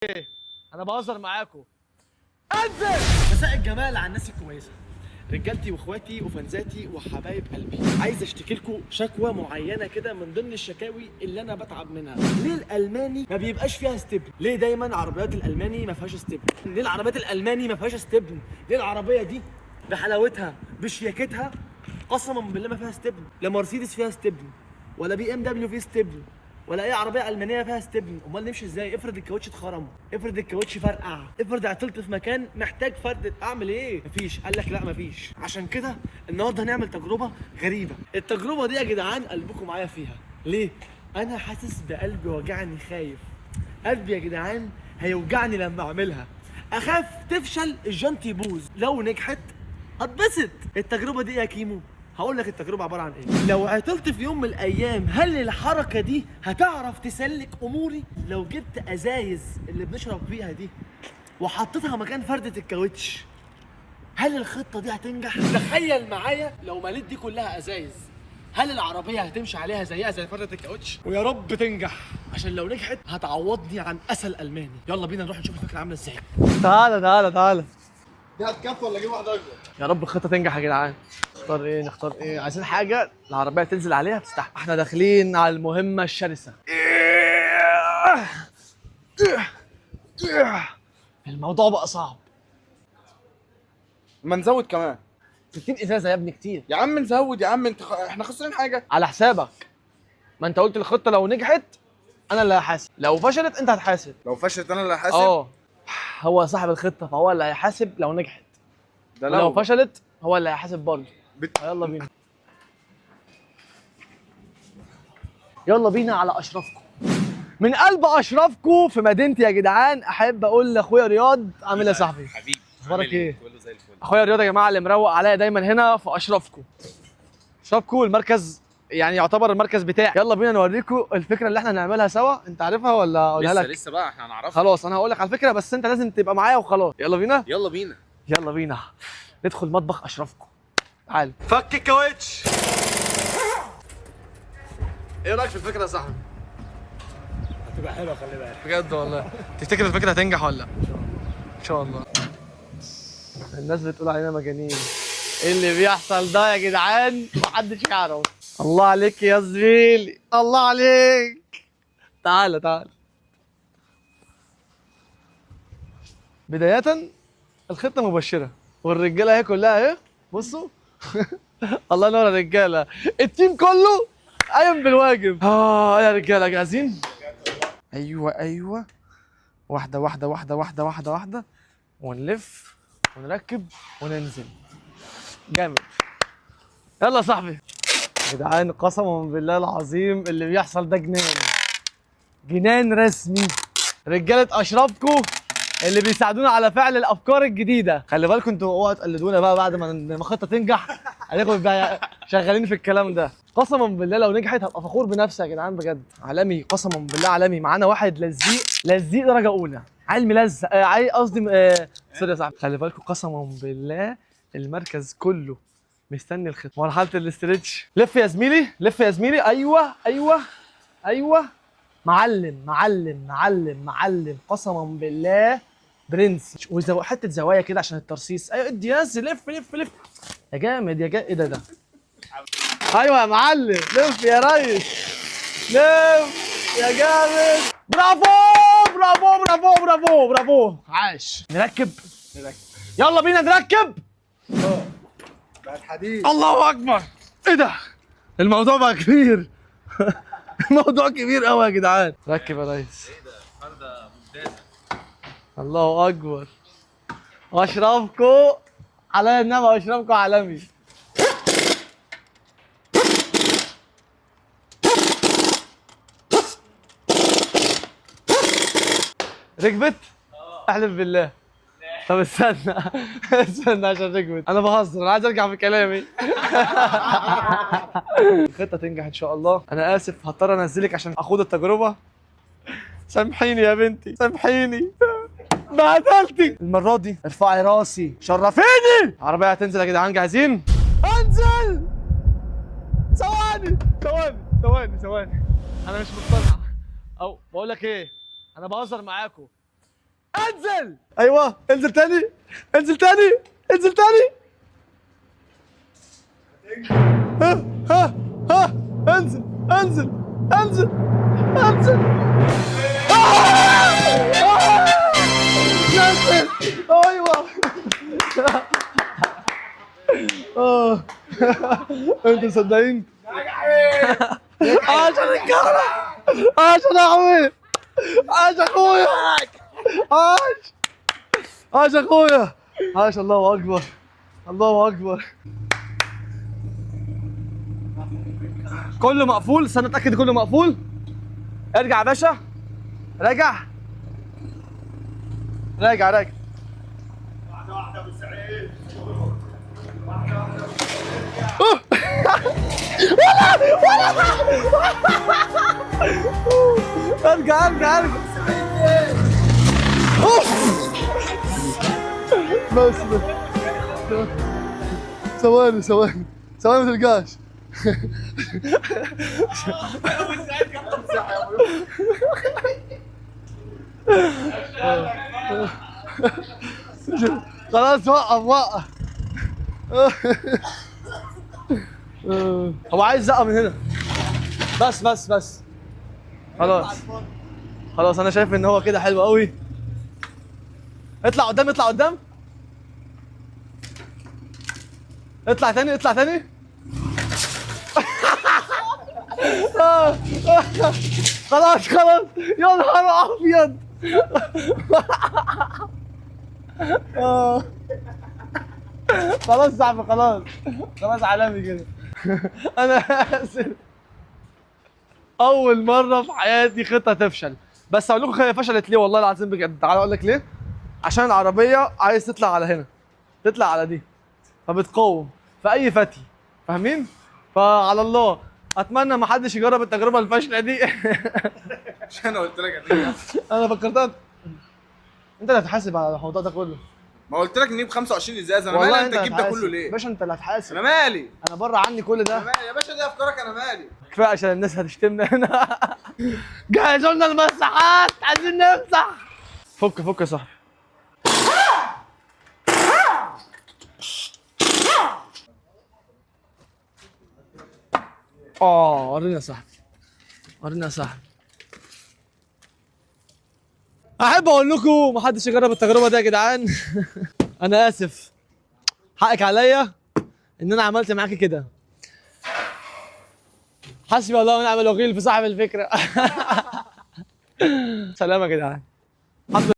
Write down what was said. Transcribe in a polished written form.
ايه؟ انا بهزر معاكم. انزل. مساء الجمال على الناس الكويسه، رجالتي واخواتي وفنزاتي وحبايب قلبي. عايز اشتكي لكم شكوى معينه كده من ضمن الشكاوي اللي انا بتعب منها. ليه الالماني ما بيبقاش فيها ستبن؟ ليه دايما عربيات الالماني ما فيهاش ستبن؟ ليه العربيات الالماني ما فيهاش ستبن؟ ليه العربيه دي بحلاوتها بشياكتها قسما بالله ما فيها ستبن؟ لا مرسيدس فيها ستبن، ولا بي ام دبليو فيه ستبن، ولا اي عربيه المانيه فيها ستبن. امال نمشي ازاي؟ افرض الكاوتش اتخرم، افرض الكاوتش فرقع، افرض عطلت في مكان محتاج فرد، اعمل ايه؟ مفيش. قال لك لا مفيش. عشان كده النهارده هنعمل تجربه غريبه. التجربه دي يا جدعان قلبكم معايا فيها. ليه؟ انا حاسس بقلبي وجعني، خايف. قلبي يا جدعان هيوجعني لما اعملها. اخاف تفشل الجنط يبوظ. لو نجحت اتبسط. التجربه دي يا كيمو هقول لك التجربه عباره عن ايه. لو عطلت في يوم من الايام، هل الحركه دي هتعرف تسلك اموري؟ لو جبت ازايز اللي بنشرب فيها دي وحطيتها مكان فرده الكاوتش، هل الخطه دي هتنجح؟ تخيل معايا لو مليت دي كلها ازايز، هل العربيه هتمشي عليها زيها زي فرده الكاوتش؟ ويا رب تنجح، عشان لو نجحت هتعوضني عن اسل الماني. يلا بينا نروح نشوف الفكره عامله ازاي. تعالى. دي هتكفي ولا اجيب واحده اكبر؟ يا رب الخطه تنجح يا جدعان. نختار ايه؟ عايزين حاجه العربيه تنزل عليها تستحمل. احنا داخلين على المهمه الشرسه. الموضوع بقى صعب. ما نزود كمان 60 ازازه يا ابني كتير. يا عم، نزود يا عم. احنا خسرين حاجه؟ على حسابك. ما انت قلت الخطه لو نجحت انا اللي هحاسب، لو فشلت انت هتحاسب. لو فشلت انا اللي هحاسب. هو صاحب الخطه فهو اللي هيحاسب لو نجحت. ده لو فشلت هو اللي هيحاسب برضه. يلا بينا. يلا بينا على اشرفكم. من قلب اشرفكم في مدينتي يا جدعان. احب اقول لاخويا رياض عامل ايه يا صاحبي؟ حبيبي اخبارك ايه؟ كله زي الفل. اخويا رياض يا جماعه اللي مروق عليا دايما هنا في اشرفكم. اشرفكم المركز يعني يعتبر المركز بتاعي. يلا بينا نوريكم الفكره اللي احنا هنعملها سوا. انت عارفها ولا اقولها لك؟ لسه بقى احنا هنعرفها. خلاص انا هقول لك على الفكره بس انت لازم تبقى معايا وخلاص. يلا بينا. يلا بينا. ندخل مطبخ اشرفكم. تعال. فك الكاوتش. ايه رايك في الفكره يا صاحبي؟ هتبقى حلوه، خلي بالك. بجد والله. تفتكر الفكره هتنجح ولا لا؟ ان شاء الله. الناس بتقول علينا مجانين. ايه اللي بيحصل ده يا جدعان؟ محدش يعرف. الله عليك يا زميلي، الله عليك. تعال. بداية الخطة مبشرة والرجالة اهي كلها اهي. بصوا. الله ينور يا رجالة. التيم كله قايم بالواجب. يا رجالة جاهزين؟ ايوه. واحدة ونلف ونركب وننزل. جامد. يلا يا صاحبي. يا جدعان قسما بالله العظيم اللي بيحصل ده جنان رسمي. رجالة اشرفكم اللي بيساعدونا على فعل الافكار الجديده. خلي بالكم انتوا اوعوا تقلدونا بقى بعد ما الخطه تنجح. هناخد بقى شغالين في الكلام ده. قسما بالله لو نجحت هبقى فخور بنفسي يا جدعان بجد. عالمي قسما بالله عالمي. معانا واحد لزيق درجه اولى. عيل ملزق قصدي سوري يا صاحبي. خلي بالكم قسما بالله المركز كله مستني الخطه. مرحله الاسترتش. لف يا زميلي. ايوه. معلم قسما بالله برنس. حته زوايا كده عشان الترصيص. ايوه ادي ياس. لف يا جامد ايه ده ايوه يا معلم. لف يا ريس. لف يا جامد. برافو. عاش. نركب. يلا بينا نركب. بقى الحديد. الله اكبر. ايه ده؟ الموضوع بقى كبير. الموضوع كبير قوي يا جدعان. ركب يا ريس. ايه ده؟ فرده ممتازه. الله اكبر. اشرفكم على النبي. اشرفكم عالمي. ركبت؟ احلف بالله. طب استنى عشان ركبت. انا بهزر، انا عايز ارجع في كلامي. الخطه تنجح ان شاء الله. انا اسف هضطر انزلك عشان اخوض التجربه. سامحيني يا بنتي، سامحيني. بهدلتك. المره دي ارفعي راسي شرفيني. العربيه هتنزل يا جدعان. جاهزين؟ انزل. ثواني. انا مش مقتنع. او بقول لك ايه، انا بهزر معاكم. انزل. ايوه انزل تاني، انزل تاني، انزل تاني. ها ها ها، انزل انزل انزل انزل. نزل. ايوه. انتوا مصدقين؟ عاش الرجاله، عاش يا عمي، عاش اخويا، عاش، عاش اخويا، عاش. الله اكبر، الله اكبر. كله مقفول، استنى اتاكد كله مقفول. ارجع يا باشا، راجع راجع راجع. واحدة ابو سعيد. ارجع ارجع ارجع. بس ثواني ثواني ثواني، ما ترجعش. خلاص وقف وقف. هو عايز زقه من هنا. بس بس بس خلاص خلاص، انا شايف ان هو كده حلو قوي. اطلع قدام، اطلع قدام، اطلع تاني، اطلع تاني. خلاص خلاص، يا نهار ابيض. خلاص يا صاحبي، خلاص خلاص، عالمي كده. انا اسف، اول مره في حياتي خطه تفشل. بس اقول لكم هي فشلت ليه والله العظيم بجد. تعالى اقول لك ليه. عشان العربيه عايز تطلع على هنا، تطلع على دي، فبتقاوم في اي فتي، فاهمين؟ فعلى الله اتمنى ما حدش يجرب التجربه الفاشله دي. مش انا قلت لك هتيجي؟ انا فكرتها انت اللي هتحاسب على الموضوع ده كله. ما قلت لك نجيب 25 ازازه، انا مالي انت تجيب ده كله ليه؟ باشا انت اللي هتحاسب، انا مالي؟ انا بره عني كل ده. انا مالي يا باشا، دي افكارك، انا مالي؟ كفايه عشان الناس هتشتمنا هنا. جهزوا لنا المساحات، عايزين نمسح. فك فك يا صاحبي. ورينا يا صاحبي، ورينا يا صاحبي. احب اقول لكم ما حدش يجرب التجربه دي يا جدعان. انا اسف، حقك عليا ان انا عملت معاكي كده. حسبي الله ونعم الوكيل في صاحب الفكره. سلام يا جدعان.